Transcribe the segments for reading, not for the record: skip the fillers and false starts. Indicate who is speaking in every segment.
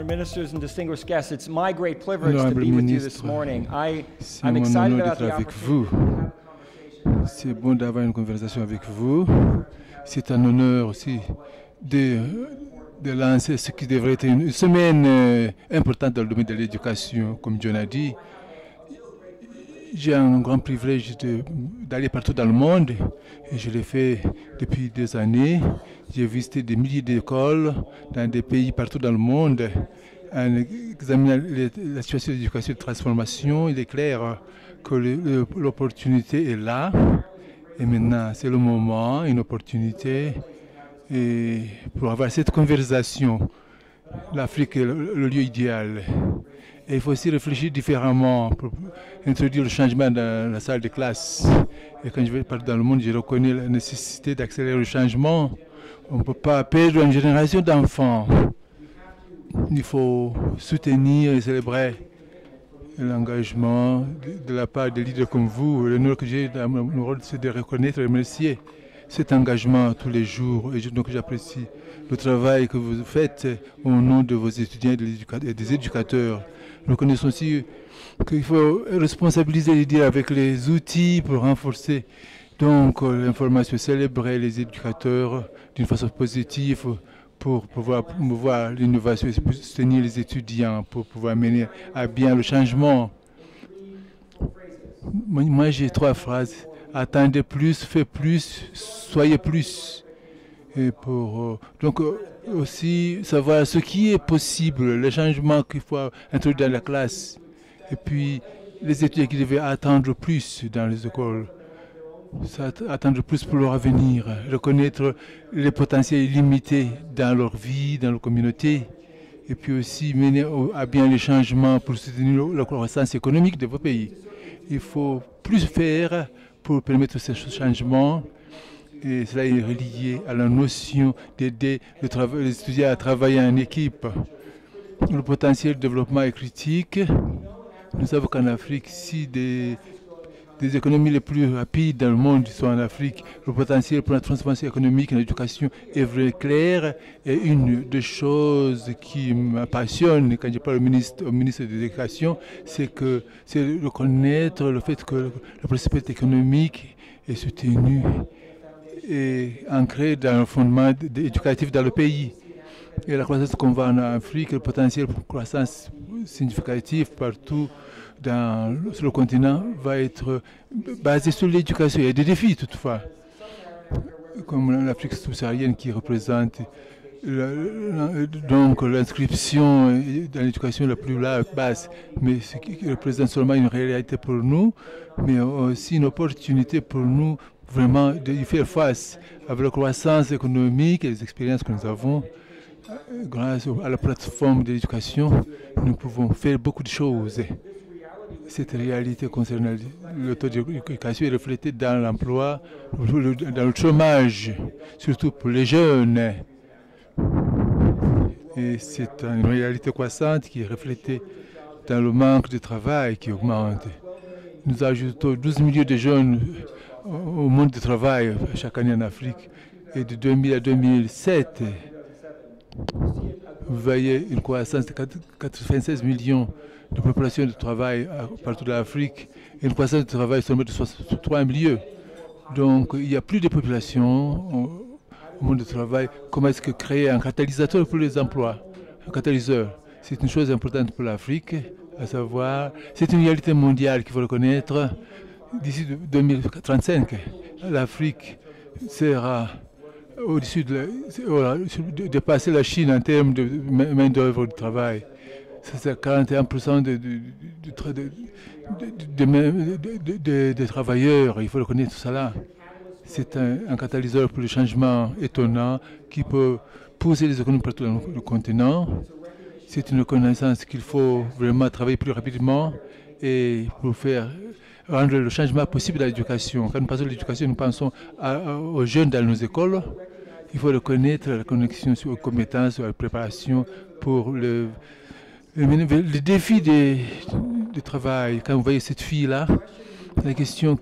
Speaker 1: Honored ministers and distinguished guests, it's my great privilege to be with you this morning. I'm excited about the opportunity to have a conversation.
Speaker 2: C'est bon d'avoir une conversation avec vous. C'est un honneur aussi de lancer ce qui devrait être une semaine importante dans le domaine de l'éducation, comme John a dit. J'ai un grand privilège d'aller partout dans le monde et je l'ai fait depuis des années. J'ai visité des milliers d'écoles dans des pays partout dans le monde. En examinant la situation de l'éducation et de transformation, il est clair que l'opportunité est là. Et maintenant, c'est le moment, une opportunité pour avoir cette conversation. L'Afrique est le lieu idéal. Et il faut aussi réfléchir différemment pour introduire le changement dans la salle de classe. Et quand je vais partout dans le monde, je reconnais la nécessité d'accélérer le changement. On ne peut pas perdre une génération d'enfants. Il faut soutenir et célébrer l'engagement de la part des leaders comme vous. L'honneur que j'ai dans mon rôle, c'est de reconnaître et remercier cet engagement tous les jours. Et donc j'apprécie le travail que vous faites au nom de vos étudiants et des éducateurs. Nous connaissons aussi qu'il faut responsabiliser les leaders avec les outils pour renforcer donc l'information, célébrer les éducateurs d'une façon positive pour pouvoir promouvoir l'innovation et soutenir les étudiants pour pouvoir mener à bien le changement. Moi j'ai 3 phrases. Attendez plus, faites plus, soyez plus. Et donc aussi savoir ce qui est possible, les changements qu'il faut introduire dans la classe. Et puis les étudiants qui devaient attendre plus dans les écoles. Attendre plus pour leur avenir, reconnaître les potentiels illimités dans leur vie, dans leur communauté. Et puis aussi mener à bien les changements pour soutenir la croissance économique de vos pays. Il faut plus faire pour permettre ces changements. Et cela est relié à la notion d'aider les étudiants à travailler en équipe. Le potentiel de développement est critique. Nous savons qu'en Afrique, si des économies les plus rapides dans le monde sont en Afrique, le potentiel pour la transformation économique et l'éducation est vrai clair. Et une des choses qui me passionne quand je parle au ministre de l'Éducation, c'est de reconnaître le fait que la prospérité économique est soutenue et ancré dans le fondement éducatif dans le pays. Et la croissance qu'on voit en Afrique, le potentiel pour croissance significative partout sur le continent va être basé sur l'éducation. Il y a des défis toutefois, comme l'Afrique subsaharienne qui représente donc l'inscription dans l'éducation la plus basse, mais ce qui représente seulement une réalité pour nous, mais aussi une opportunité pour nous vraiment d'y faire face avec la croissance économique et les expériences que nous avons. Grâce à la plateforme de l'éducation, nous pouvons faire beaucoup de choses. Cette réalité concernant le taux d'éducation est reflétée dans l'emploi, dans le chômage, surtout pour les jeunes. Et c'est une réalité croissante qui est reflétée dans le manque de travail qui augmente. Nous ajoutons 12 millions de jeunes au monde du travail chaque année en Afrique. Et de 2000 à 2007, vous voyez une croissance de 96 millions de population de travail partout dans l'Afrique et une croissance de travail seulement de 63 millions. Donc il n'y a plus de population au monde du travail. Comment est-ce que créer un catalyseur pour les emplois? Un catalyseur, c'est une chose importante pour l'Afrique, à savoir, c'est une réalité mondiale qu'il faut reconnaître. D'ici 2035, l'Afrique sera au-dessus de dépasser la Chine en termes de main-d'œuvre de travail. C'est 41% de travailleurs, il faut reconnaître cela. C'est un catalyseur pour le changement étonnant qui peut pousser les économies partout dans le continent. C'est une reconnaissance qu'il faut vraiment travailler plus rapidement et pour rendre le changement possible dans l'éducation. Quand nous pensons à l'éducation, nous pensons aux jeunes dans nos écoles. Il faut reconnaître la connexion aux compétences, à la préparation pour le défi de travail. Quand vous voyez cette fille-là, La question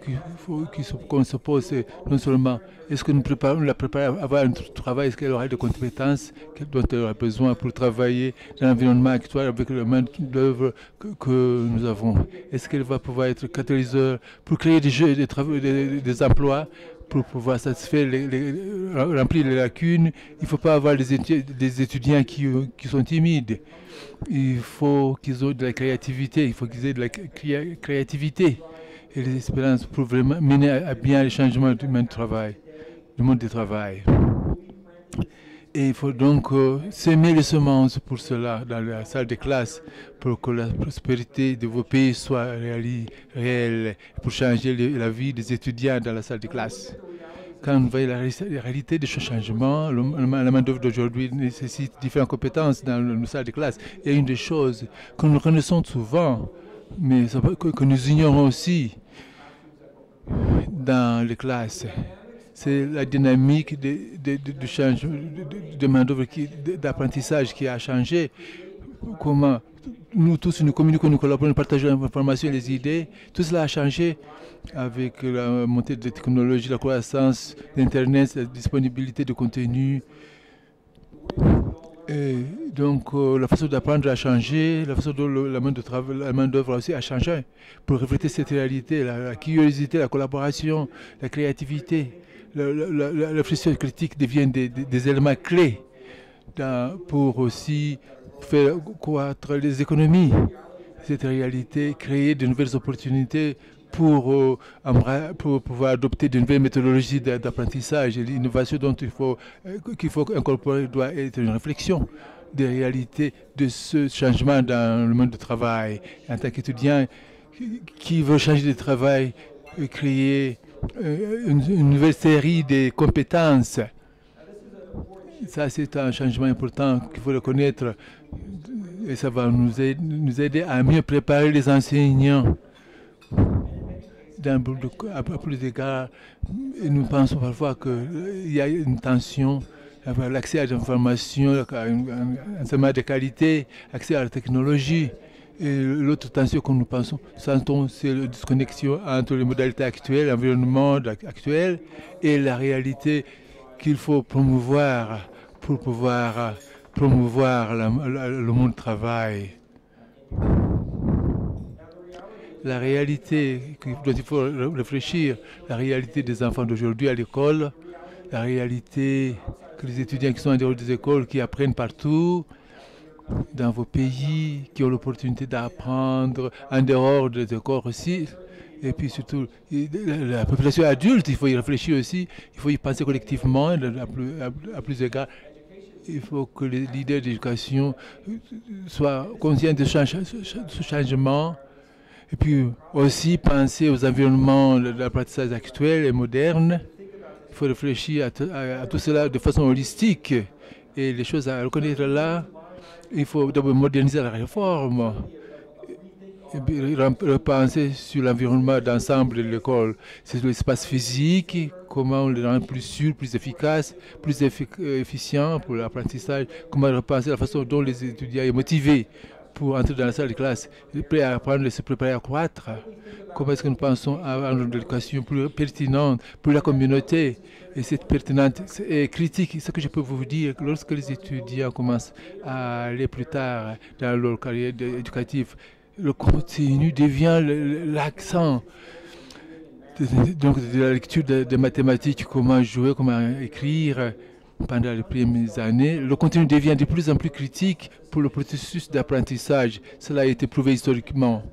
Speaker 2: qu'on se pose, c'est non seulement est-ce que nous la préparons à avoir un travail, est-ce qu'elle aura des compétences dont elle aura besoin pour travailler dans l'environnement actuel avec le main d'œuvre que nous avons. Est-ce qu'elle va pouvoir être catalyseur pour créer des emplois, pour pouvoir satisfaire, remplir les lacunes. Il ne faut pas avoir des étudiants qui sont timides. Il faut qu'ils aient de la créativité, il faut qu'ils aient de la créativité et des espérances pour vraiment mener à bien les changements du monde du travail. Et il faut donc s'aimer les semences pour cela dans la salle de classe, pour que la prospérité de vos pays soit réelle, pour changer la vie des étudiants dans la salle de classe. Quand on voit la réalité de ce changement, la main-d'œuvre d'aujourd'hui nécessite différentes compétences dans la salle de classe. Et une des choses que nous reconnaissons souvent, mais que nous ignorons aussi dans les classes, c'est la dynamique de main-d'œuvre, d'apprentissage qui a changé. Comment nous tous nous communiquons, nous collaborons, nous partageons l'information et les idées. Tout cela a changé avec la montée des technologies, la croissance d'Internet, la disponibilité de contenu. Et donc la façon d'apprendre a changé, la façon dont la main-d'œuvre aussi a changé pour refléter cette réalité, la curiosité, la collaboration, la créativité. La réflexion critique deviennent des éléments clés pour aussi faire croître les économies. Cette réalité, créer de nouvelles opportunités pour pouvoir adopter de nouvelles méthodologies d'apprentissage. Et l'innovation dont qu'il faut incorporer doit être une réflexion des réalités de ce changement dans le monde du travail. En tant qu'étudiant qui veut changer de travail, créer une nouvelle série de compétences. Ça, c'est un changement important qu'il faut reconnaître et ça va nous aider à mieux préparer les enseignants. À plus d'égards, nous pensons parfois qu'il y a une tension, l'accès à l'information, un enseignement de qualité, accès à la technologie. Et l'autre tension que nous sentons, c'est la disconnexion entre les modalités actuelles, l'environnement actuel et la réalité qu'il faut promouvoir pour pouvoir promouvoir le monde du travail. La réalité dont il faut réfléchir, la réalité des enfants d'aujourd'hui à l'école, la réalité que les étudiants qui sont en dehors des écoles, qui apprennent partout, dans vos pays, qui ont l'opportunité d'apprendre en dehors des écoles aussi. Et puis surtout, la population adulte, il faut y réfléchir aussi, il faut y penser collectivement, à plus d'égards. Il faut que les leaders d'éducation soient conscients de ce changement. Et puis aussi penser aux environnements de l'apprentissage actuel et moderne. Il faut réfléchir à tout cela de façon holistique. Et les choses à reconnaître là, il faut d'abord moderniser la réforme. Et puis repenser sur l'environnement d'ensemble de l'école. C'est l'espace physique, comment on le rend plus sûr, plus efficace, plus efficient pour l'apprentissage. Comment repenser la façon dont les étudiants sont motivés pour entrer dans la salle de classe, prêts à apprendre et se préparer à croître. Comment est-ce que nous pensons à une éducation plus pertinente pour la communauté? Et cette pertinente et critique, ce que je peux vous dire, lorsque les étudiants commencent à aller plus tard dans leur carrière éducative, le continu devient l'accent. Donc de la lecture des mathématiques, comment jouer, comment écrire. Pendant les premières années, le contenu devient de plus en plus critique pour le processus d'apprentissage. Cela a été prouvé historiquement.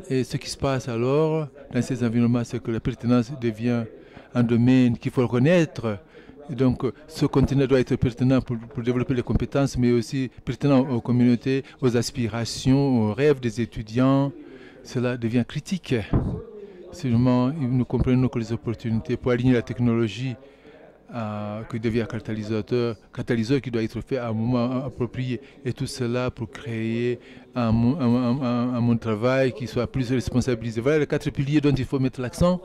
Speaker 2: Et ce qui se passe alors dans ces environnements, c'est que la pertinence devient un domaine qu'il faut reconnaître. Et donc, ce contenu doit être pertinent pour développer les compétences, mais aussi pertinent aux communautés, aux aspirations, aux rêves des étudiants. Cela devient critique. Seulement, nous comprenons que les opportunités pour aligner la technologie qui devient catalyseur qui doit être fait à un moment approprié. Et tout cela pour créer un monde de travail qui soit plus responsabilisé. Voilà les 4 piliers dont il faut mettre l'accent.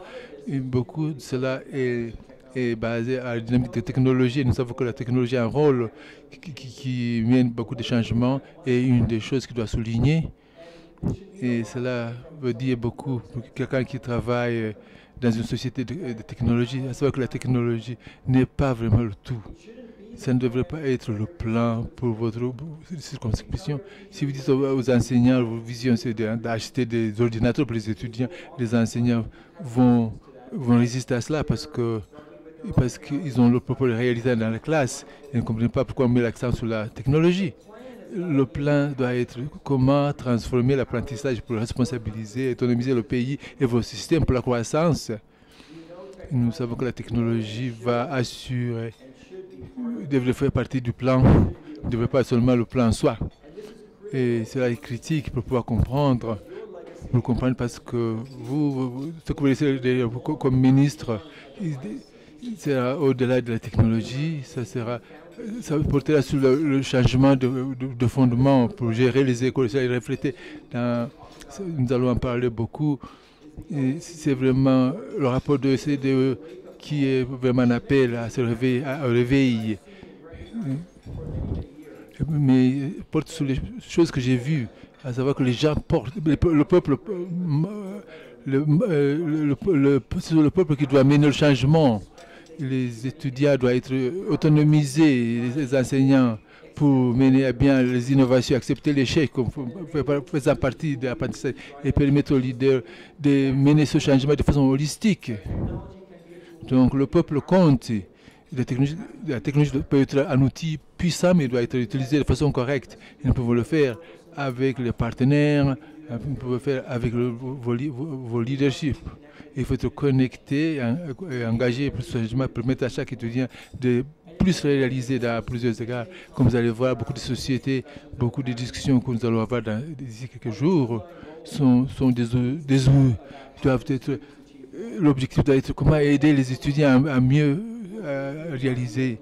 Speaker 2: Et beaucoup de cela est basé à la dynamique de technologie. Et nous savons que la technologie a un rôle qui mène beaucoup de changements. Et une des choses qui doit souligner, Et cela veut dire beaucoup pour quelqu'un qui travaille dans une société de technologie, à savoir que la technologie n'est pas vraiment le tout. Ça ne devrait pas être le plan pour votre circonscription. Si vous dites aux enseignants, votre vision c'est d'acheter des ordinateurs pour les étudiants, les enseignants vont résister à cela parce qu'ils ont leur propre réalité dans la classe. Ils ne comprennent pas pourquoi on met l'accent sur la technologie. Le plan doit être comment transformer l'apprentissage pour responsabiliser, autonomiser le pays et vos systèmes pour la croissance. Nous savons que la technologie va assurer, devrait faire partie du plan, ne devrait pas seulement le plan en soi. Et cela est critique pour pouvoir comprendre, parce que ce que vous laissez comme ministre, sera au-delà de la technologie, ça portera sur le changement de fondement pour gérer les écoles, ça est reflété nous allons en parler beaucoup. C'est vraiment le rapport de CDE qui est vraiment un appel à se réveiller, à réveil. Mais porte sur les choses que j'ai vues, à savoir que les gens portent, le peuple, le peuple qui doit mener le changement. Les étudiants doivent être autonomisés, les enseignants, pour mener à bien les innovations, accepter l'échec comme faisant partie de l'apprentissage et permettre aux leaders de mener ce changement de façon holistique. Donc le peuple compte. La technologie peut être un outil puissant, mais doit être utilisé de façon correcte. Et nous pouvons le faire avec les partenaires, nous pouvons le faire avec vos leaderships. Il faut être connecté et engagé pour ce changement, permettre à chaque étudiant de plus réaliser dans plusieurs égards. Comme vous allez voir, beaucoup de sociétés, beaucoup de discussions que nous allons avoir d'ici quelques jours sont doivent être. L'objectif doit être comment aider les étudiants à mieux réaliser.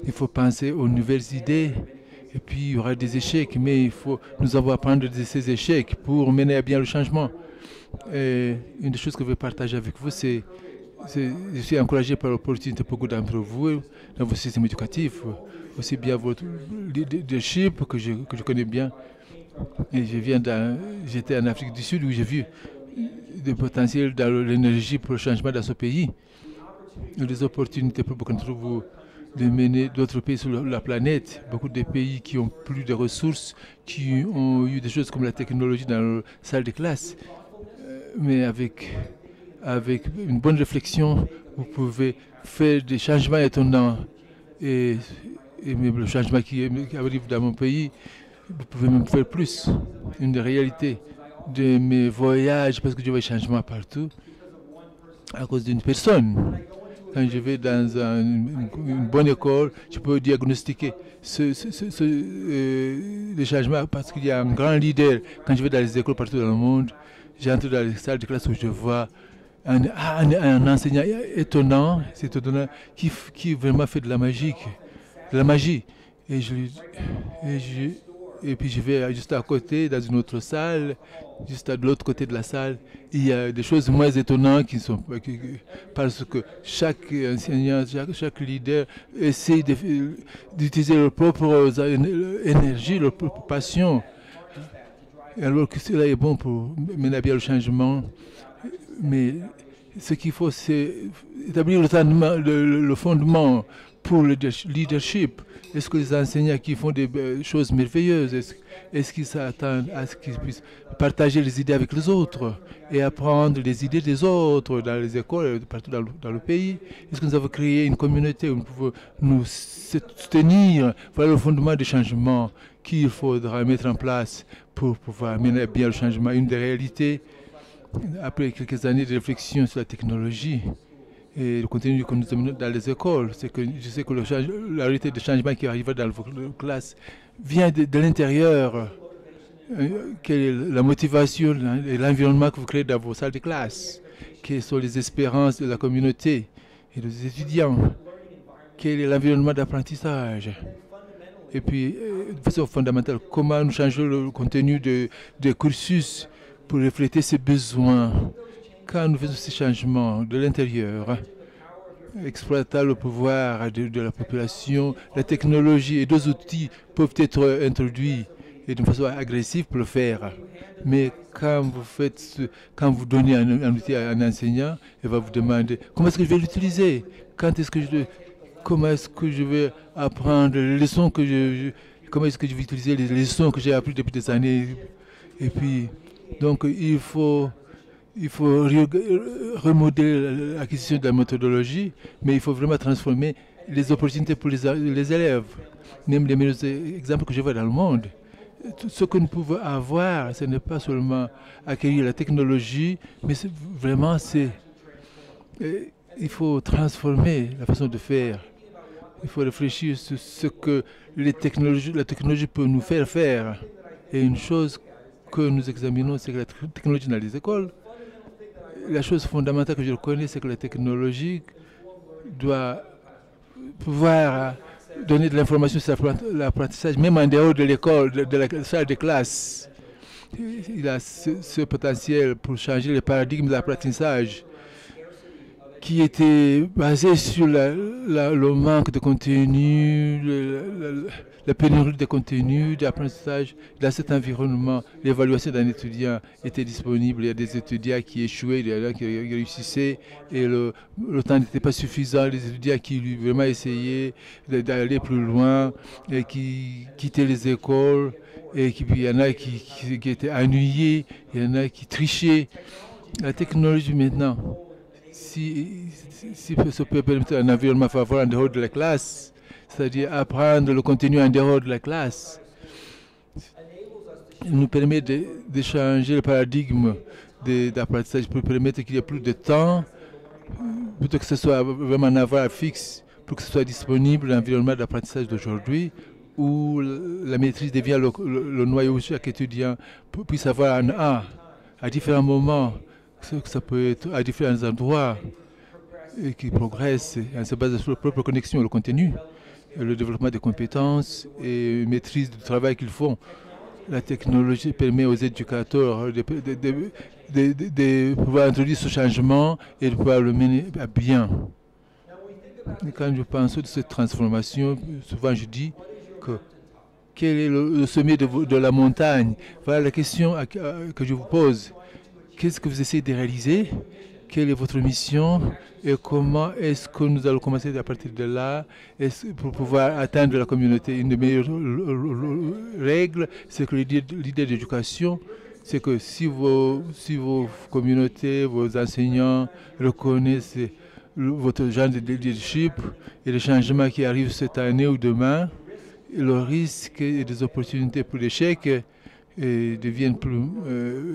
Speaker 2: Il faut penser aux nouvelles idées. Et puis il y aura des échecs, mais nous allons apprendre de ces échecs pour mener à bien le changement. Et une des choses que je veux partager avec vous, je suis encouragé par l'opportunité pour beaucoup d'entre vous dans vos systèmes éducatifs, aussi bien votre leadership que je connais bien. Et j'étais en Afrique du Sud où j'ai vu des potentiels dans l'énergie pour le changement dans ce pays. Il y a des opportunités pour beaucoup d'entre vous de mener d'autres pays sur la planète, beaucoup de pays qui ont plus de ressources, qui ont eu des choses comme la technologie dans leur salle de classe. Mais avec une bonne réflexion, vous pouvez faire des changements étonnants. Et même le changement qui arrive dans mon pays, vous pouvez même faire plus. Une des réalités de mes voyages, parce que je vois des changements partout, à cause d'une personne. Quand je vais dans une bonne école, je peux diagnostiquer les changements parce qu'il y a un grand leader. Quand je vais dans les écoles partout dans le monde, j'entre dans les salles de classe où je vois un enseignant étonnant, qui vraiment fait de la magie. Et puis je vais juste à côté, dans une autre salle, juste de l'autre côté de la salle. Il y a des choses moins étonnantes parce que chaque enseignant, chaque leader essaie d'utiliser leur propre énergie, leur propre passion. Alors que cela est bon pour mener à bien le changement. Mais ce qu'il faut, c'est établir le fondement pour le leadership. Est-ce que les enseignants qui font des choses merveilleuses, est-ce qu'ils s'attendent à ce qu'ils puissent partager les idées avec les autres et apprendre les idées des autres dans les écoles, partout dans le pays? Est-ce que nous avons créé une communauté où nous pouvons nous soutenir? Voilà le fondement des changements qu'il faudra mettre en place pour pouvoir mener à bien le changement. Une des réalités, après quelques années de réflexion sur la technologie, et le contenu que nous amenons dans les écoles, c'est que je sais que la réalité de changement qui arrive dans vos classes vient de l'intérieur. Quelle est la motivation et l'environnement que vous créez dans vos salles de classe? Quelles sont les espérances de la communauté et des étudiants? Quel est l'environnement d'apprentissage? Et puis, de façon fondamentale, comment nous changeons le contenu des cursus pour refléter ces besoins? Quand nous faisons ces changements de l'intérieur, exploitant le pouvoir de la population, la technologie et d'autres outils peuvent être introduits et d'une façon agressive pour le faire. Mais quand vous donnez un outil à un enseignant, il va vous demander comment est-ce que je vais l'utiliser, comment est-ce que je vais apprendre les leçons comment est-ce que je vais utiliser les leçons que j'ai apprises depuis des années. Et puis, donc, il faut remodeler l'acquisition de la méthodologie, mais il faut vraiment transformer les opportunités pour les élèves. Même les meilleurs exemples que je vois dans le monde. Tout ce que nous pouvons avoir, ce n'est pas seulement acquérir la technologie, mais il faut transformer la façon de faire. Il faut réfléchir sur ce que la technologie peut nous faire. Et une chose que nous examinons, c'est que la technologie dans les écoles, la chose fondamentale que je reconnais, c'est que la technologie doit pouvoir donner de l'information sur l'apprentissage, même en dehors de l'école, de la salle de classe. Il a ce potentiel pour changer le paradigme de l'apprentissage qui était basé sur le manque de contenu, la pénurie de contenu, d'apprentissage. Dans cet environnement, l'évaluation d'un étudiant était disponible. Il y a des étudiants qui échouaient, il y en a qui réussissaient, et le temps n'était pas suffisant. Les étudiants qui vraiment essayaient d'aller plus loin, et qui quittaient les écoles, et il y en a qui étaient ennuyés, il y en a qui trichaient. La technologie maintenant, si ça peut permettre un environnement favorable en dehors de la classe, c'est-à-dire apprendre le contenu en dehors de la classe, il nous permet de changer le paradigme d'apprentissage pour permettre qu'il y ait plus de temps, plutôt que ce soit vraiment un avoir fixe, pour que ce soit disponible l'environnement d'apprentissage d'aujourd'hui, où la maîtrise devient le noyau où chaque étudiant puisse avoir un A à différents moments. Ça peut être à différents endroits et qui progresse en se basant sur leur propre connexion, le contenu, le développement des compétences et maîtrise du travail qu'ils font. La technologie permet aux éducateurs de pouvoir introduire ce changement et de pouvoir le mener à bien. Et quand je pense de cette transformation, souvent je dis que quel est le sommet de la montagne? Voilà la question que je vous pose. Qu'est-ce que vous essayez de réaliser? Quelle est votre mission? Et comment est-ce que nous allons commencer à partir de là pour pouvoir atteindre la communauté? Une des meilleures règles, c'est que l'idée d'éducation, c'est que si vos communautés, vos enseignants reconnaissent votre genre de leadership et les changements qui arrivent cette année ou demain, le risque et des opportunités pour l'échec deviennent plus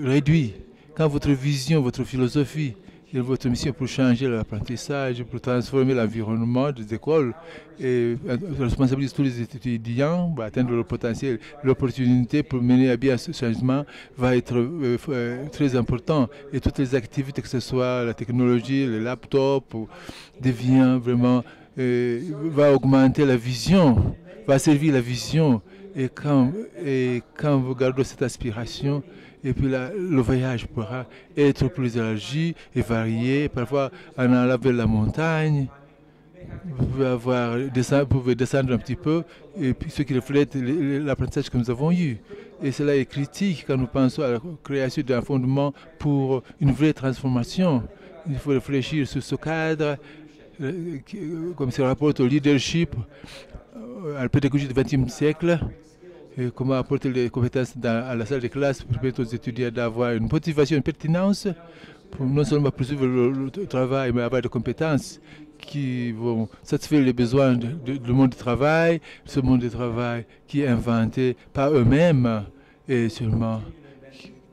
Speaker 2: réduits. Quand votre vision, votre philosophie et votre mission pour changer l'apprentissage, pour transformer l'environnement des écoles et responsabiliser tous les étudiants pour atteindre leur potentiel, l'opportunité pour mener à bien ce changement va être très important. Et toutes les activités, que ce soit la technologie, les laptops, devient vraiment, va augmenter la vision, va servir la vision. Et quand vous gardez cette aspiration, et puis le voyage pourra être plus élargi et varié. Parfois, en allant vers la montagne, vous pouvez descendre un petit peu, et puis ce qui reflète l'apprentissage que nous avons eu. Et cela est critique quand nous pensons à la création d'un fondement pour une vraie transformation. Il faut réfléchir sur ce cadre, comme se rapporte au leadership, à la pédagogie du XXe siècle. Et comment apporter les compétences à la salle de classe pour permettre aux étudiants d'avoir une motivation, une pertinence, pour non seulement poursuivre le travail, mais avoir des compétences qui vont satisfaire les besoins du monde du travail, ce monde du travail qui est inventé par eux-mêmes et seulement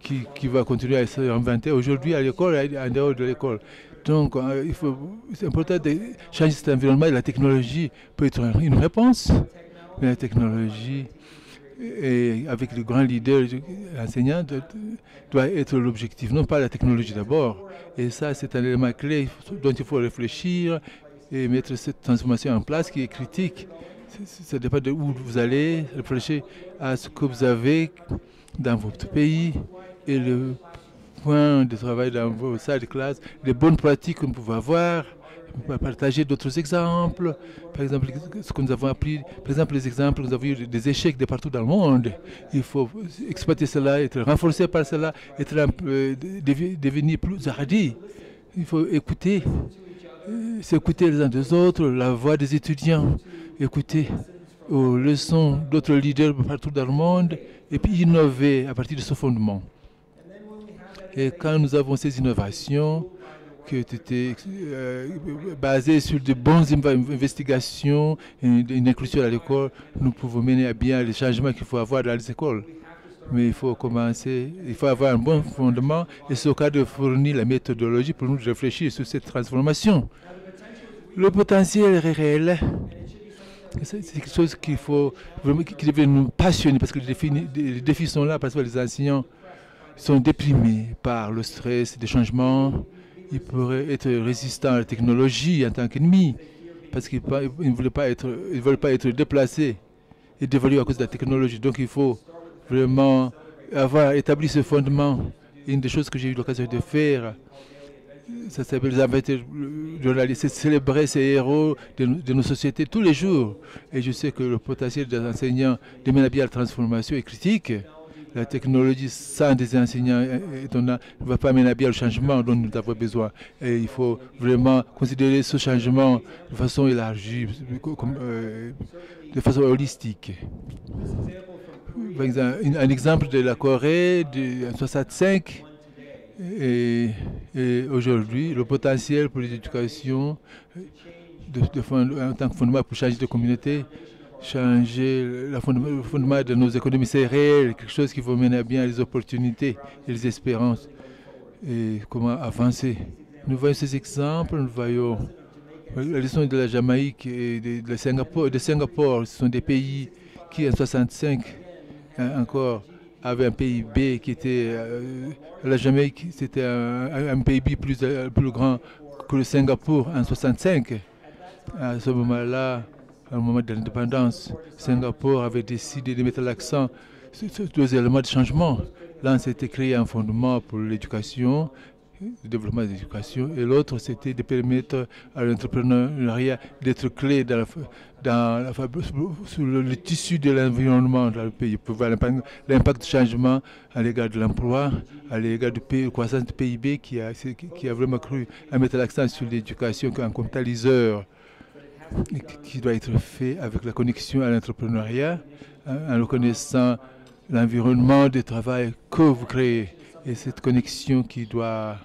Speaker 2: qui va continuer à se réinventer aujourd'hui à l'école et en dehors de l'école. Donc, c'est important de changer cet environnement et la technologie peut être une réponse, mais la technologie, et avec le grand leader enseignant, doit être l'objectif, non pas la technologie d'abord. Et ça, c'est un élément clé dont il faut réfléchir et mettre cette transformation en place qui est critique. Ça dépend de où vous allez, réfléchir à ce que vous avez dans votre pays et le point de travail dans vos salles de classe, les bonnes pratiques que vous pouvez avoir, partager d'autres exemples. Par exemple, ce que nous avons appris, par exemple, les exemples, nous avons eu des échecs de partout dans le monde. Il faut exploiter cela, être renforcé par cela, devenir plus hardi. Il faut écouter, s'écouter les uns des autres, la voix des étudiants, écouter aux leçons d'autres leaders partout dans le monde, et puis innover à partir de ce fondement. Et quand nous avons ces innovations, qui étaient basées sur de bonnes investigations et une inclusion à l'école, nous pouvons mener à bien les changements qu'il faut avoir dans les écoles. Mais il faut commencer, il faut avoir un bon fondement et c'est au cas de fournir la méthodologie pour nous réfléchir sur cette transformation. Le potentiel est réel. C'est quelque chose qu'il faut vraiment, qui devrait nous passionner parce que les défis sont là parce que les enseignants sont déprimés par le stress des changements. Ils pourraient être résistants à la technologie en tant qu'ennemis parce qu'ils ne veulent pas être déplacés et dévalués à cause de la technologie. Donc il faut vraiment avoir établi ce fondement. Une des choses que j'ai eu l'occasion de faire, ça s'appelle les journalistes, c'est célébrer ces héros de nos sociétés tous les jours. Et je sais que le potentiel des enseignants de mener à bien la transformation est critique. La technologie sans des enseignants ne va pas mener à bien le changement dont nous avons besoin. Et il faut vraiment considérer ce changement de façon élargie, de façon holistique. Par exemple, un exemple de la Corée de 1965 et aujourd'hui, le potentiel pour l'éducation en tant que fondement pour changer de communauté, changer le fondement de nos économies, c'est réel, quelque chose qui va mener à bien les opportunités et les espérances et comment avancer. Nous voyons ces exemples, nous voyons la leçon de la Jamaïque et de Singapour, ce sont des pays qui en 1965 encore avaient un PIB qui était, la Jamaïque c'était un PIB plus grand que le Singapour en 1965. À ce moment-là, au moment de l'indépendance, Singapour avait décidé de mettre l'accent sur deux éléments de changement. L'un, c'était créer un fondement pour l'éducation, le développement de l'éducation, et l'autre, c'était de permettre à l'entrepreneuriat d'être clé sur le tissu de l'environnement dans le pays, pour voir l'impact du changement à l'égard de l'emploi, à l'égard de la croissance du PIB qui a vraiment cru à mettre l'accent sur l'éducation comme catalyseur qui doit être fait avec la connexion à l'entrepreneuriat, en reconnaissant l'environnement de travail que vous créez. Et cette connexion qui doit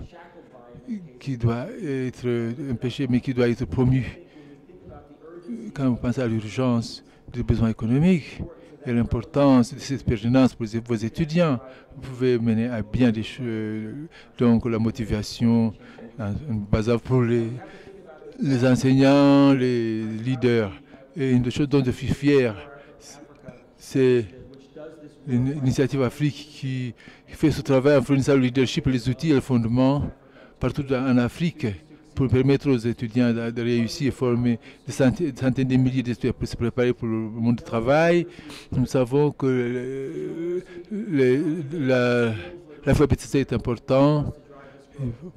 Speaker 2: être empêchée, mais qui doit être promue. Quand vous pensez à l'urgence des besoins économiques et l'importance de cette pertinence pour vos étudiants, vous pouvez mener à bien des choses. Donc la motivation, basée pour les enseignants, les leaders. Et une des choses dont je suis fier, c'est l'initiative Afrique qui fait ce travail en fournissant le leadership, les outils et le fondement partout en Afrique pour permettre aux étudiants de réussir et former des centaines de milliers d'étudiants pour se préparer pour le monde du travail. Nous savons que l'alphabétisation est important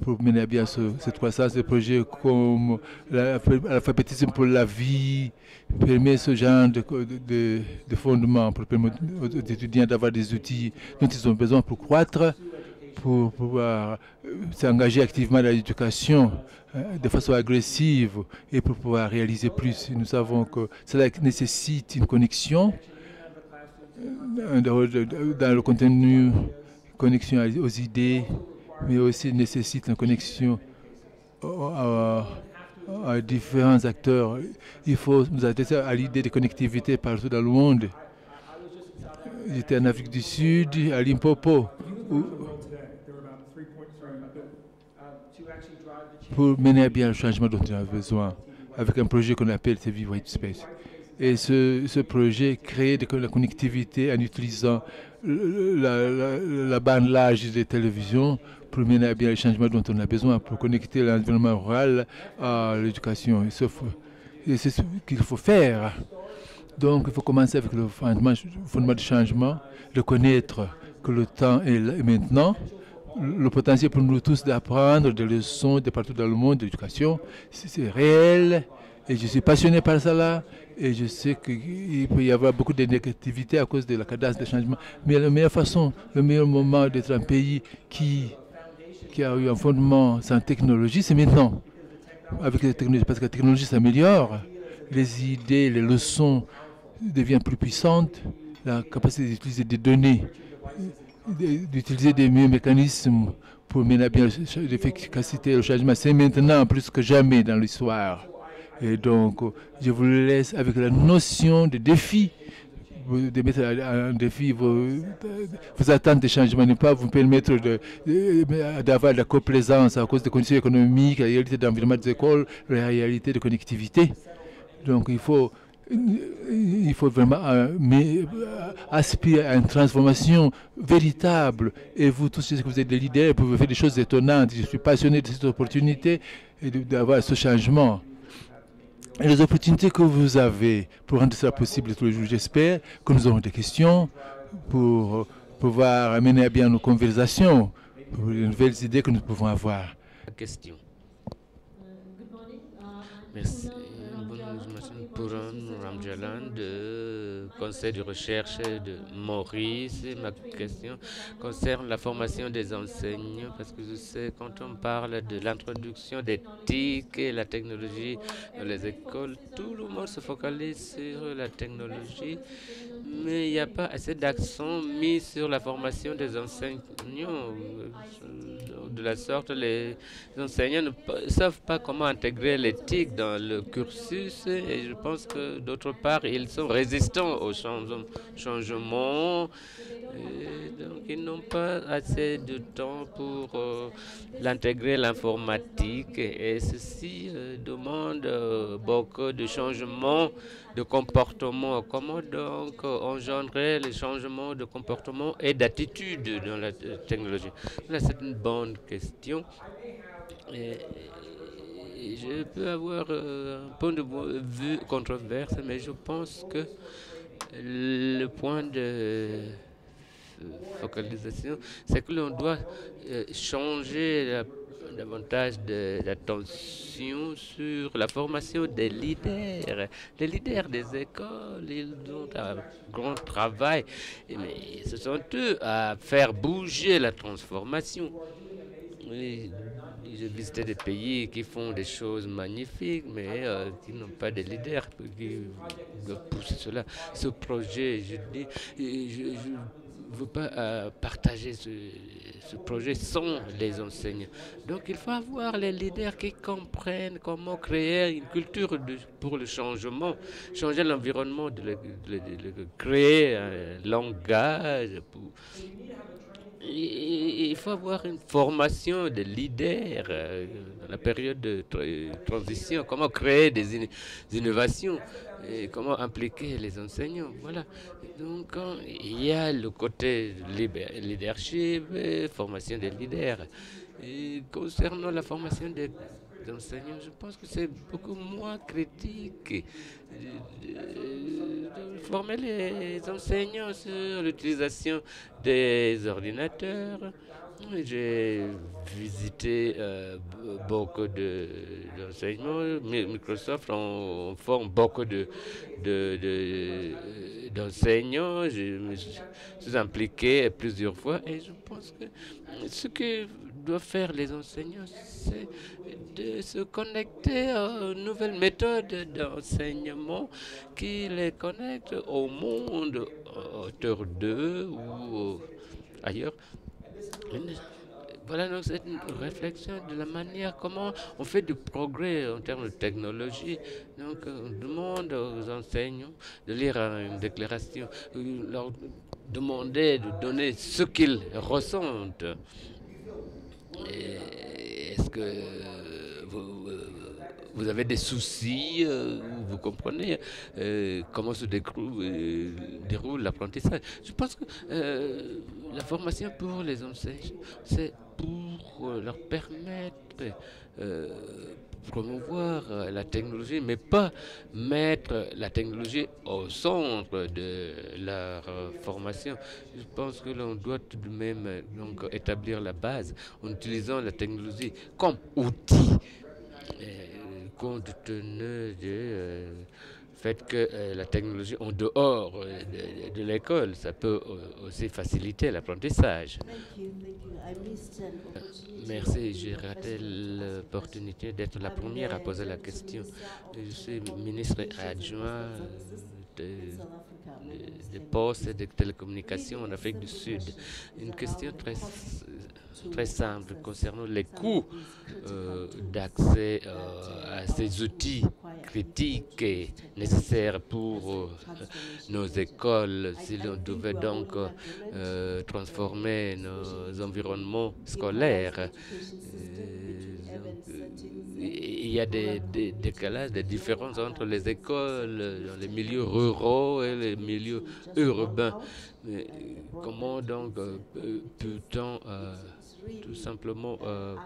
Speaker 2: pour mener à bien cette croissance. Des projets comme l'alphabétisme pour la vie permet ce genre de fondement pour permettre aux étudiants d'avoir des outils dont ils ont besoin pour croître, pour pouvoir s'engager activement dans l'éducation de façon agressive et pour pouvoir réaliser plus. Nous savons que cela nécessite une connexion dans le contenu, connexion aux idées, mais aussi nécessite une connexion à différents acteurs. Il faut nous intéresser à l'idée de connectivité partout dans le monde. J'étais en Afrique du Sud, à Limpopo, pour mener à bien le changement dont on a besoin, avec un projet qu'on appelle TV White Space. Et ce projet crée de la connectivité en utilisant la bande large des télévisions pour mener à bien les changements dont on a besoin pour connecter l'environnement rural à l'éducation. Et c'est ce qu'il faut faire. Donc il faut commencer avec le fondement du changement, reconnaître que le temps est là, maintenant, le potentiel pour nous tous d'apprendre des leçons de partout dans le monde de l'éducation. C'est réel et je suis passionné par cela et je sais qu'il peut y avoir beaucoup de négativité à cause de la cadence des changements. Mais la meilleure façon, le meilleur moment d'être un pays qui a eu un fondement sans technologie, c'est maintenant. Avec la technologie, parce que la technologie s'améliore, les idées, les leçons deviennent plus puissantes, la capacité d'utiliser des données, d'utiliser des meilleurs mécanismes pour mener à bien l'efficacité et le changement, c'est maintenant plus que jamais dans l'histoire. Et donc, je vous laisse avec la notion de défi, de mettre en défi vos attentes de changement, ne pas vous permettre d'avoir de la complaisance à cause des conditions économiques, la réalité d'environnement des écoles, la réalité de connectivité. Donc il faut vraiment aspirer à une transformation véritable. Et vous tous, que vous êtes des leaders, vous pouvez faire des choses étonnantes. Je suis passionné de cette opportunité et d'avoir ce changement. Et les opportunités que vous avez pour rendre cela possible tous les jours, j'espère que nous aurons des questions pour pouvoir mener à bien nos conversations, pour les nouvelles idées que nous pouvons avoir.
Speaker 3: Question. Merci. Pour Ramjalan de Conseil de recherche de Maurice. Ma question concerne la formation des enseignants parce que je sais quand on parle de l'introduction des TIC et la technologie dans les écoles, tout le monde se focalise sur la technologie, mais il n'y a pas assez d'accent mis sur la formation des enseignants. De la sorte, les enseignants ne savent pas comment intégrer l'éthique dans le cursus et je pense que d'autre part, ils sont résistants au changement. Et donc, ils n'ont pas assez de temps pour l'intégrer l'informatique et ceci demande beaucoup de changements de comportement. Comment donc engendrer les changements de comportement et d'attitude dans la technologie? Là, c'est une bonne question. Et je peux avoir un point de vue controversé, mais je pense que le point de focalisation, c'est que l'on doit changer davantage d'attention sur la formation des leaders. Les leaders des écoles, ils ont un grand travail, mais ce sont eux à faire bouger la transformation. Oui, j'ai visité des pays qui font des choses magnifiques, mais qui n'ont pas de leaders qui doivent pousser cela. Ce projet, je dis, je ne veux pas partager ce projet sans les enseignants. Donc il faut avoir les leaders qui comprennent comment créer une culture pour le changement, changer l'environnement, de créer un langage. Il faut avoir une formation de leader dans la période de transition, comment créer des innovations, et comment impliquer les enseignants. Voilà. Donc, il y a le côté leadership, formation des leaders. Et concernant la formation des enseignants, je pense que c'est beaucoup moins critique de former les enseignants sur l'utilisation des ordinateurs. J'ai visité beaucoup d'enseignements. Microsoft on forme beaucoup d'enseignants. Je me suis impliqué plusieurs fois et je pense que ce que doivent faire les enseignants, c'est de se connecter aux nouvelles méthodes d'enseignement qui les connectent au monde autour d'eux ou ailleurs. Voilà, donc c'est une réflexion de la manière comment on fait du progrès en termes de technologie. Donc on demande aux enseignants de lire une déclaration, leur demander de donner ce qu'ils ressentent. Est-ce que vous avez des soucis, vous comprenez comment se déroule l'apprentissage. Je pense que la formation pour les enseignants, c'est pour leur permettre promouvoir la technologie, mais pas mettre la technologie au centre de leur formation. Je pense que l'on doit tout de même donc établir la base en utilisant la technologie comme outil, compte tenu de fait que la technologie en dehors de l'école, ça peut aussi faciliter l'apprentissage. Merci, j'ai raté l'opportunité d'être la première à poser la question. Je suis ministre adjoint des postes et des télécommunications en Afrique du Sud. Une question très simple concernant les coûts d'accès à ces outils critiques et nécessaires pour nos écoles. Si l'on devait donc transformer nos environnements scolaires, il y a des décalages, des différences entre les écoles dans les milieux ruraux et les milieux urbains. Mais comment donc peut-on tout simplement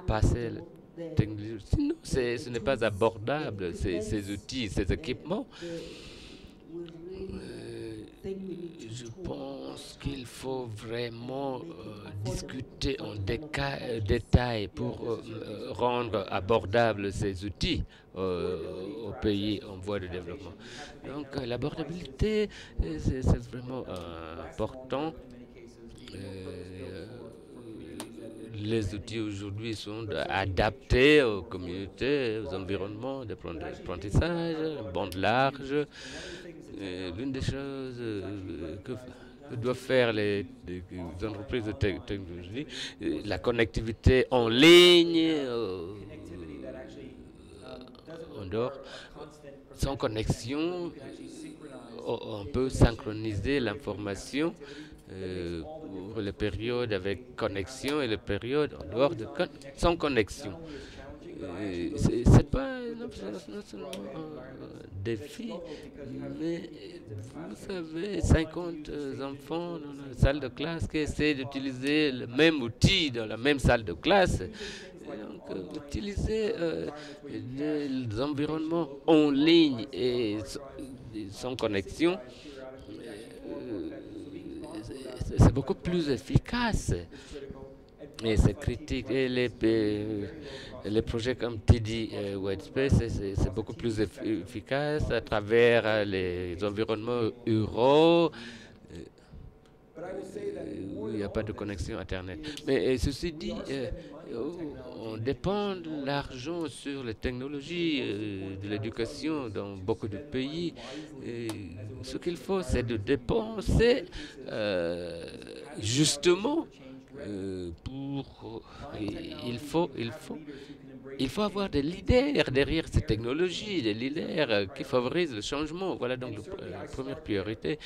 Speaker 3: passer la technologie? Sinon, ce n'est pas abordable, ces outils, ces équipements. Je pense qu'il faut vraiment discuter en détail pour rendre abordables ces outils aux pays en voie de développement. Donc l'abordabilité, c'est vraiment important. Les outils aujourd'hui sont adaptés aux communautés, aux environnements d'apprentissage, bande large. L'une des choses que doivent faire les entreprises de technologie, la connectivité en ligne, en dehors. Sans connexion, on peut synchroniser l'information pour les périodes avec connexion et les périodes en dehors sans connexion. C'est pas non seulement un défi, mais vous savez, 50 enfants dans la salle de classe qui essaient d'utiliser le même outil dans la même salle de classe. Donc, utiliser des environnements en ligne et sans connexion, c'est beaucoup plus efficace. Et c'est critique. Et les projets comme TD Whitespace, c'est beaucoup plus efficace à travers les environnements ruraux où il n'y a pas de connexion Internet. Mais ceci dit, on dépend de l'argent sur les technologies de l'éducation dans beaucoup de pays. Et ce qu'il faut, c'est de dépenser justement il faut avoir des leaders derrière ces technologies, des leaders qui favorisent le changement. Voilà donc la première priorité.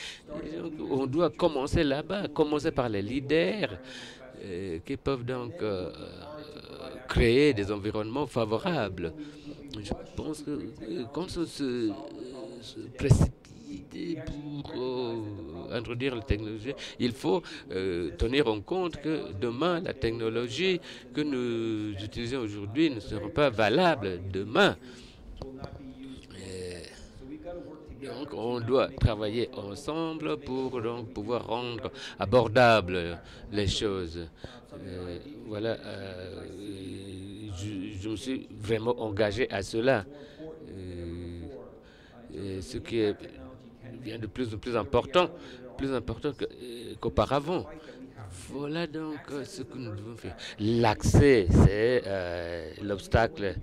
Speaker 3: Donc, on doit commencer là-bas, commencer par les leaders qui peuvent donc créer des environnements favorables. Je pense que quand on se précipite pour introduire la technologie, il faut tenir en compte que demain, la technologie que nous utilisons aujourd'hui ne sera pas valable demain. Donc, on doit travailler ensemble pour donc pouvoir rendre abordables les choses. Voilà, je me suis vraiment engagé à cela. Ce qui est bien de plus en plus important qu'auparavant. Voilà donc ce que nous devons faire. L'accès, c'est l'obstacle,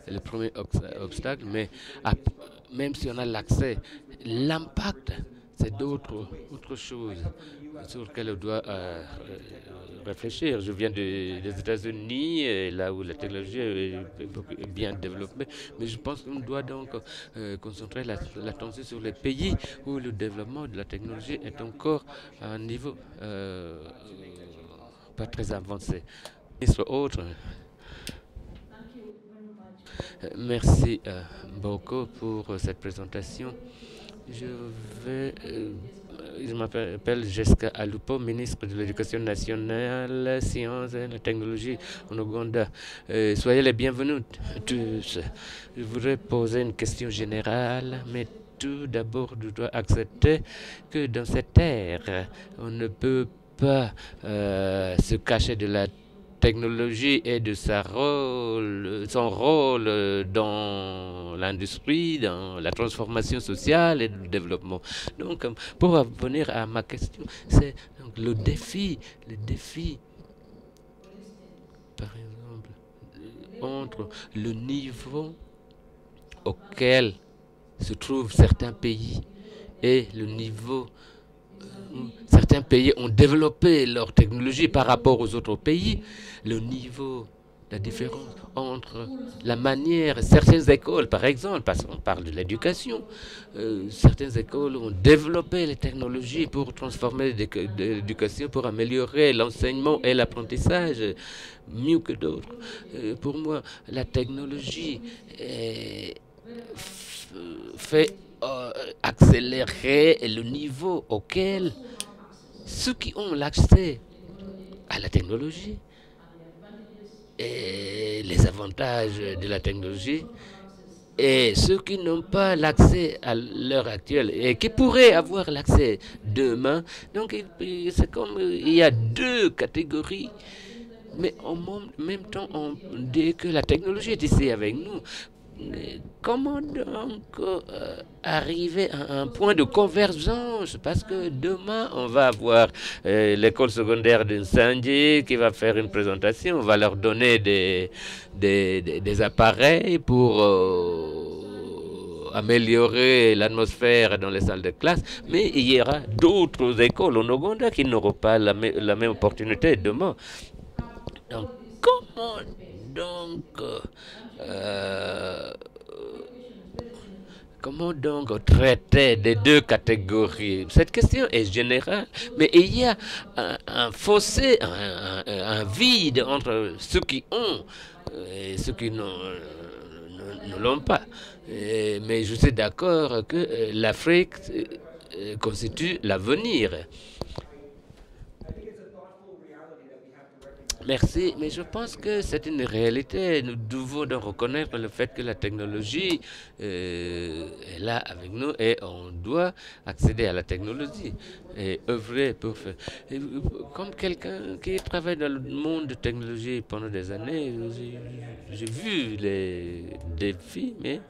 Speaker 3: le premier obstacle, mais même si on a l'accès, l'impact, c'est d'autres choses sur lesquelles on doit réfléchir. Je viens des États-Unis, là où la technologie est bien développée, mais je pense qu'on doit donc concentrer l'attention sur les pays où le développement de la technologie est encore à un niveau pas très avancé. Autre. Merci beaucoup pour cette présentation. Je vais Je m'appelle Jessica Alupo, ministre de l'Éducation nationale, sciences et la technologie en Ouganda. Soyez les bienvenus tous. Je voudrais poser une question générale, mais tout d'abord, je dois accepter que dans cette ère, on ne peut pas se cacher de la technologie et de son rôle dans l'industrie, dans la transformation sociale et le développement. Donc, pour revenir à ma question, c'est le défi, par exemple, entre le niveau auquel se trouvent certains pays et le niveau certains pays ont développé leur technologie par rapport aux autres pays, le niveau, la différence entre la manière, certaines écoles par exemple, parce qu'on parle de l'éducation, certaines écoles ont développé les technologies pour transformer l'éducation, pour améliorer l'enseignement et l'apprentissage mieux que d'autres. Pour moi, la technologie fait accélérer le niveau auquel ceux qui ont l'accès à la technologie et les avantages de la technologie et ceux qui n'ont pas l'accès à l'heure actuelle et qui pourraient avoir l'accès demain. Donc c'est comme il y a deux catégories, mais en même temps on dit que la technologie est ici avec nous. Comment donc arriver à un point de convergence? Parce que demain, on va avoir l'école secondaire d'Insandji qui va faire une présentation. On va leur donner des appareils pour améliorer l'atmosphère dans les salles de classe. Mais il y aura d'autres écoles en Ouganda qui n'auront pas la même opportunité demain. Donc, comment donc traiter les deux catégories? Cette question est générale, mais il y a un fossé, un vide entre ceux qui ont et ceux qui ne l'ont pas. Mais je suis d'accord que l'Afrique constitue l'avenir. Merci, mais je pense que c'est une réalité. Nous devons donc reconnaître le fait que la technologie est là avec nous et on doit accéder à la technologie et œuvrer pour faire. Comme quelqu'un qui travaille dans le monde de la technologie pendant des années, j'ai vu les défis, mais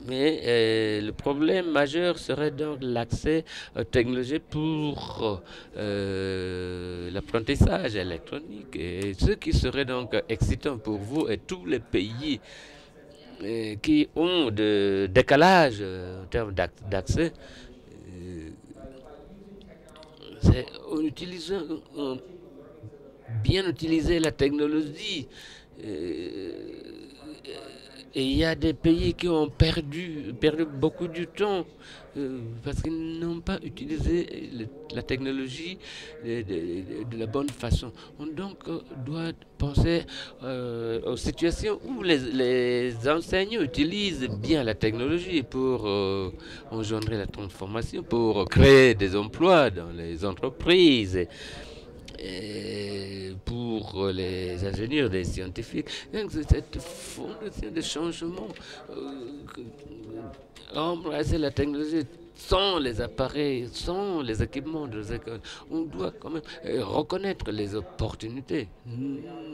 Speaker 3: le problème majeur serait donc l'accès aux technologies pour l'apprentissage électronique. Et ce qui serait donc excitant pour vous et tous les pays qui ont de décalage en termes d'accès, c'est en bien utiliser la technologie. Et il y a des pays qui ont perdu beaucoup de temps parce qu'ils n'ont pas utilisé la technologie de la bonne façon. On donc doit penser aux situations où les enseignants utilisent bien la technologie pour engendrer la transformation, pour créer des emplois dans les entreprises. Pour les ingénieurs, les scientifiques. Donc, cette fondation de changement, embrasser la technologie sans les appareils, sans les équipements de les écoles, on doit quand même reconnaître les opportunités,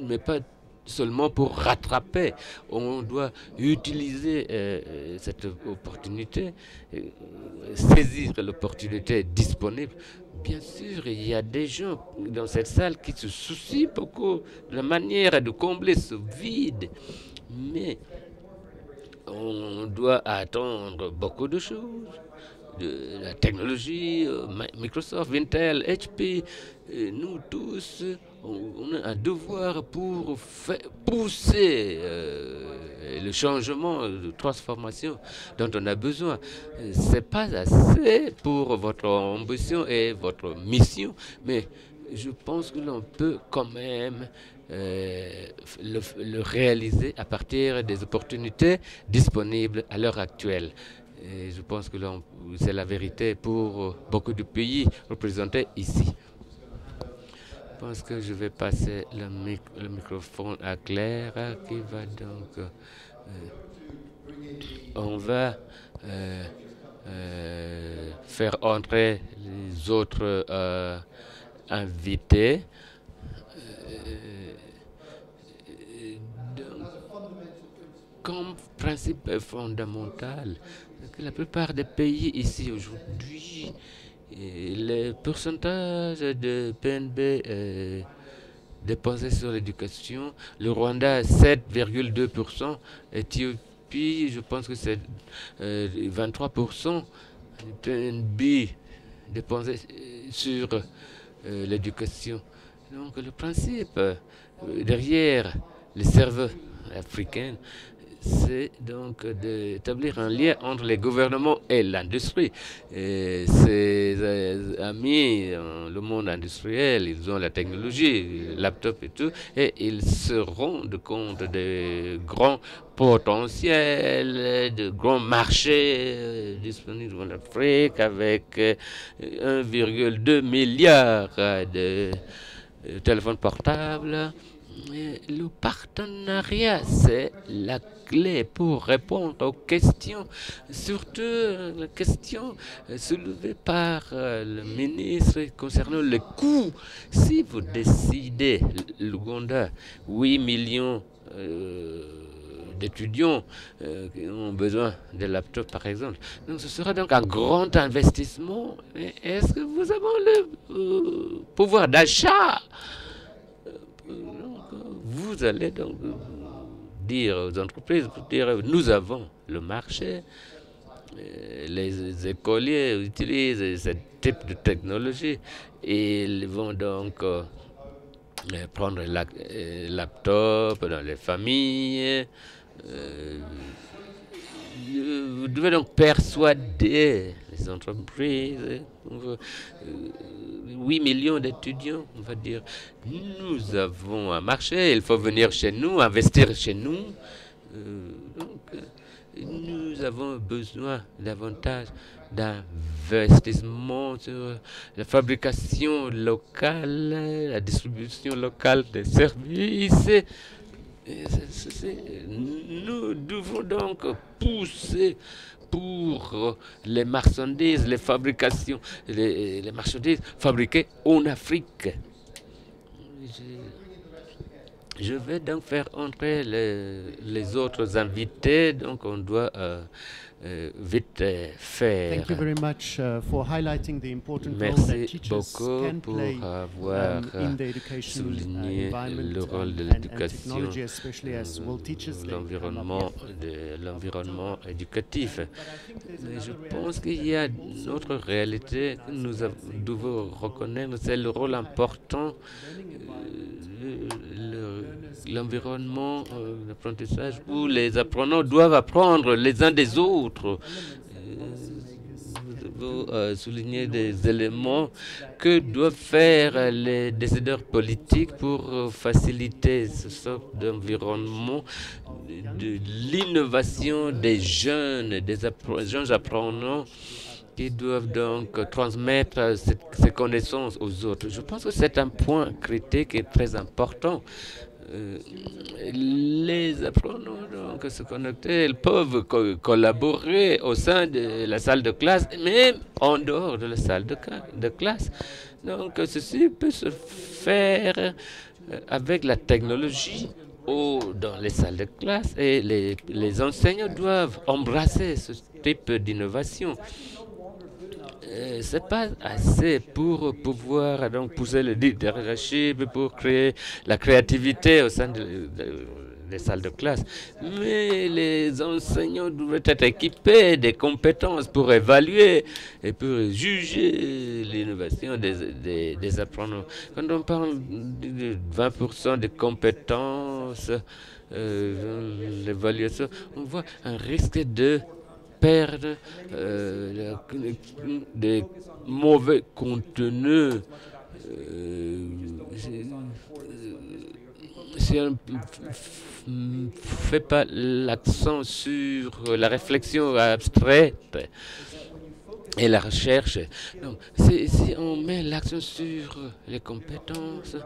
Speaker 3: mais pas seulement pour rattraper. On doit utiliser cette opportunité, saisir l'opportunité disponible. Bien sûr, il y a des gens dans cette salle qui se soucient beaucoup de la manière de combler ce vide. Mais on doit attendre beaucoup de choses. De la technologie, Microsoft, Intel, HP, nous tous, on a un devoir pour pousser le changement de transformation dont on a besoin. C'est pas assez pour votre ambition et votre mission, mais je pense que l'on peut quand même le réaliser à partir des opportunités disponibles à l'heure actuelle. Et je pense que c'est la vérité pour beaucoup de pays représentés ici. Je pense que je vais passer le microphone à Claire qui va donc... on va faire entrer les autres invités. Donc, comme principe fondamental, que la plupart des pays ici aujourd'hui, le pourcentage de PNB dépensé sur l'éducation, le Rwanda 7,2%, Éthiopie, je pense que c'est 23% du PNB dépensé sur l'éducation. Donc le principe derrière les cerveaux africains, c'est donc d'établir un lien entre les gouvernements et l'industrie. Ses amis dans le monde industriel, ils ont la technologie, laptop et tout, et ils se rendent compte des grands potentiels, de grands marchés disponibles en Afrique avec 1,2 milliard de téléphones portables. Le partenariat, c'est la clé pour répondre aux questions, surtout la question soulevée par le ministre concernant les coûts. Si vous décidez, l'Ouganda, 8 millions d'étudiants qui ont besoin de laptops, par exemple. Donc ce sera donc un grand investissement. Est-ce que vous avez le pouvoir d'achat? Vous allez donc dire aux entreprises, nous avons le marché, les écoliers utilisent ce type de technologie et ils vont donc prendre les laptops dans les familles. Vous devez donc persuader les entreprises. 8 millions d'étudiants, on va dire, nous avons un marché, il faut venir chez nous, investir chez nous. Nous avons besoin davantage d'investissement sur la fabrication locale, la distribution locale des services. Nous devons donc pousser pour les marchandises, les fabrications, les marchandises fabriquées en Afrique. Je vais donc faire entrer les autres invités, donc on doit vite faire.
Speaker 4: Thank you very much for highlighting the important role that
Speaker 3: Merci
Speaker 4: teachers
Speaker 3: beaucoup
Speaker 4: can
Speaker 3: pour
Speaker 4: play
Speaker 3: avoir
Speaker 4: in the education
Speaker 3: souligné
Speaker 4: environment
Speaker 3: le rôle de
Speaker 4: and
Speaker 3: l'éducation,
Speaker 4: technology, especially as well teachers.
Speaker 3: l'environnement éducatif. Mais je pense qu'il y a une autre réalité que nous devons reconnaître, c'est le rôle important l'environnement d'apprentissage où les apprenants doivent apprendre les uns des autres. Vous souligner des éléments que doivent faire les décideurs politiques pour faciliter ce sort d'environnement de l'innovation des jeunes, des jeunes apprenants qui doivent donc transmettre ces connaissances aux autres. Je pense que c'est un point critique et très important. Les apprenants donc se connecter, ils peuvent collaborer au sein de la salle de classe, même en dehors de la salle de classe. Donc ceci peut se faire avec la technologie ou dans les salles de classe et les enseignants doivent embrasser ce type d'innovation. C'est pas assez pour pouvoir donc pousser le leadership, pour créer la créativité au sein des salles de classe. Mais les enseignants devraient être équipés des compétences pour évaluer et pour juger l'innovation des apprenants. Quand on parle de 20% de compétences, l'évaluation, on voit un risque de perdre des mauvais contenus. si on ne fait pas l'accent sur la réflexion abstraite et la recherche, donc, si on met l'accent sur les compétences,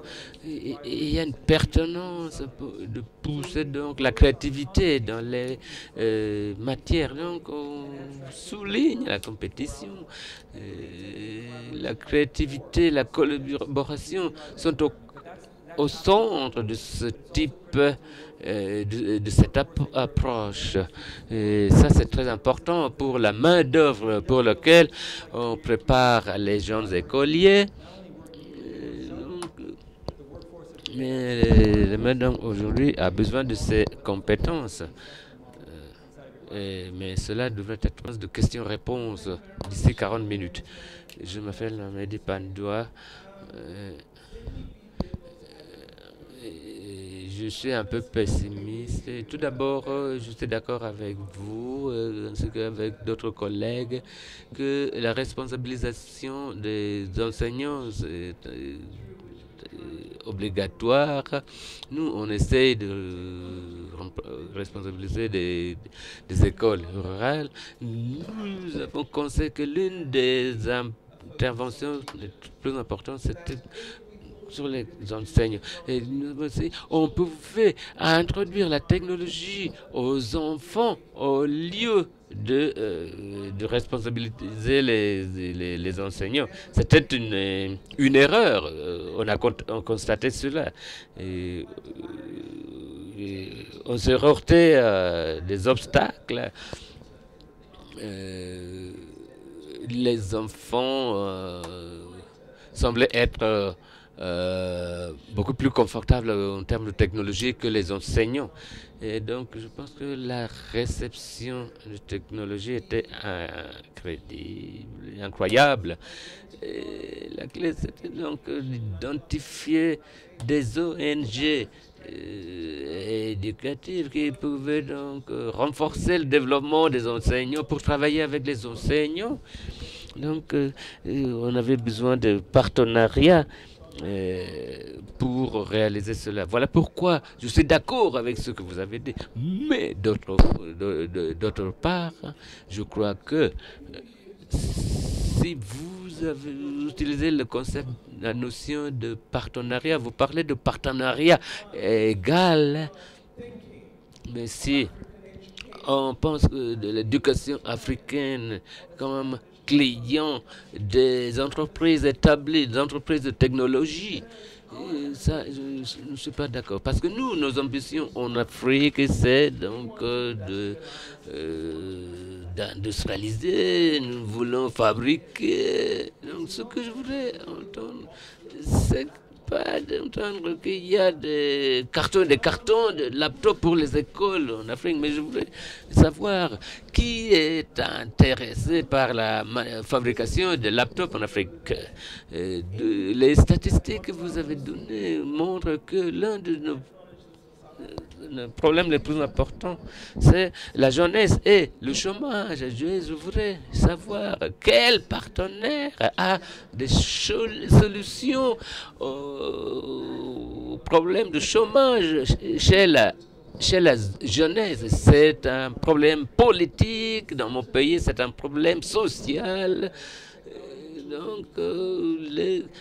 Speaker 3: il y a une pertinence de pousser donc la créativité dans les matières. Donc on souligne la compétition, la créativité, la collaboration sont au centre de ce type de cette approche. Et ça, c'est très important pour la main-d'œuvre pour laquelle on prépare les jeunes écoliers. Mais la main-d'œuvre aujourd'hui a besoin de ces compétences. Mais cela devrait être de questions-réponses d'ici 40 minutes. Je m'appelle Mehdi Pandoua. Je suis un peu pessimiste. Et tout d'abord, je suis d'accord avec vous, ainsi qu'avec d'autres collègues, que la responsabilisation des enseignants est obligatoire. Nous, on essaye de responsabiliser des écoles rurales. Nous avons constaté que l'une des interventions les plus importantes, c'était sur les enseignants. Et on pouvait introduire la technologie aux enfants au lieu de responsabiliser les enseignants. C'était une erreur. On a constaté cela. Et on s'est heurté à des obstacles. Les enfants semblaient être beaucoup plus confortable en termes de technologie que les enseignants. Et donc, je pense que la réception de technologie était incroyable, incroyable. Et la clé, c'était donc d'identifier des ONG éducatives qui pouvaient donc renforcer le développement des enseignants pour travailler avec les enseignants. Donc, on avait besoin de partenariats pour réaliser cela. Voilà pourquoi je suis d'accord avec ce que vous avez dit. Mais d'autre part, je crois que si vous avez utilisé le concept, la notion de partenariat, vous parlez de partenariat égal, mais si on pense de l'éducation africaine comme client des entreprises établies, des entreprises de technologie, ça, je ne suis pas d'accord. Parce que nous, nos ambitions en Afrique, c'est donc d'industrialiser, nous voulons fabriquer. Donc, ce que je voudrais entendre, c'est pas d'entendre qu'il y a des cartons, de laptops pour les écoles en Afrique, mais je voudrais savoir qui est intéressé par la fabrication de laptops en Afrique. Les statistiques que vous avez données montrent que l'un de nos problèmes les plus importants, c'est la jeunesse et le chômage. Je voudrais savoir quel partenaire a des solutions aux problèmes de chômage chez la jeunesse. C'est un problème politique dans mon pays, c'est un problème social. Donc,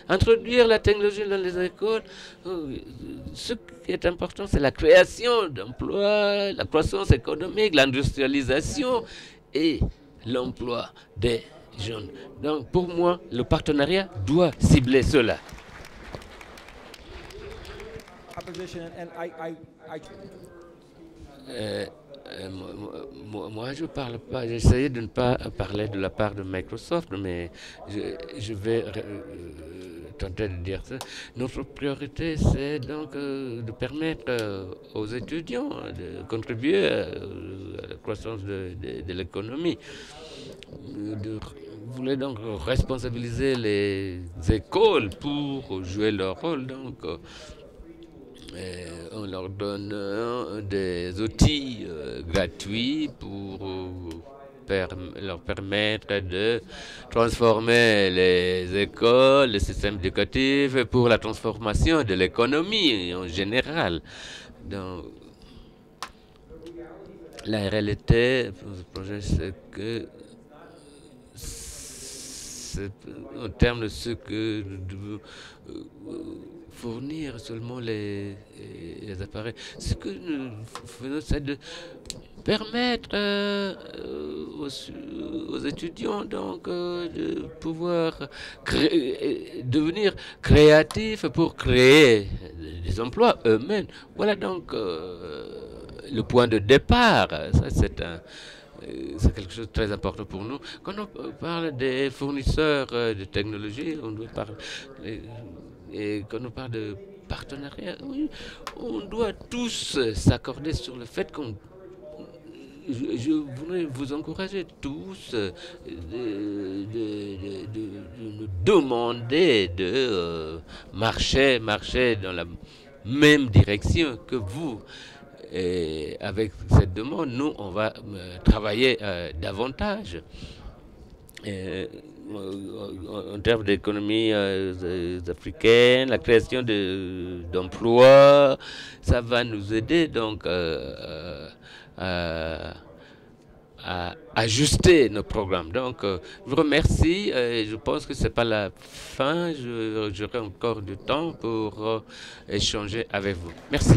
Speaker 3: introduire la technologie dans les écoles, ce qui est important, c'est la création d'emplois, la croissance économique, l'industrialisation et l'emploi des jeunes. Donc, pour moi, le partenariat doit cibler cela. Moi, je parle pas. J'essayais de ne pas parler de la part de Microsoft, mais je vais tenter de dire ça. Notre priorité, c'est donc de permettre aux étudiants de contribuer à la croissance de l'économie. Vous voulez donc responsabiliser les écoles pour jouer leur rôle, donc. On leur donne des outils gratuits pour leur permettre de transformer les écoles, le système éducatif pour la transformation de l'économie en général. Donc, la réalité pour ce projet, c'est que en termes de ce que nous devons fournir seulement les appareils, ce que nous faisons, c'est de permettre aux étudiants donc de pouvoir devenir créatifs pour créer des emplois eux-mêmes. Voilà donc le point de départ. Ça, c'est quelque chose de très important pour nous. Quand on parle des fournisseurs de technologie, on doit parler, et quand on parle de partenariat, oui, on doit tous s'accorder sur le fait qu'on... Je voudrais vous encourager tous de nous demander de marcher dans la même direction que vous. Et avec cette demande, nous, on va travailler davantage. En termes d'économie africaine, la création d'emplois, ça va nous aider donc à ajuster nos programmes. Donc, je vous remercie. Je pense que ce n'est pas la fin. J'aurai encore du temps pour échanger avec vous. Merci.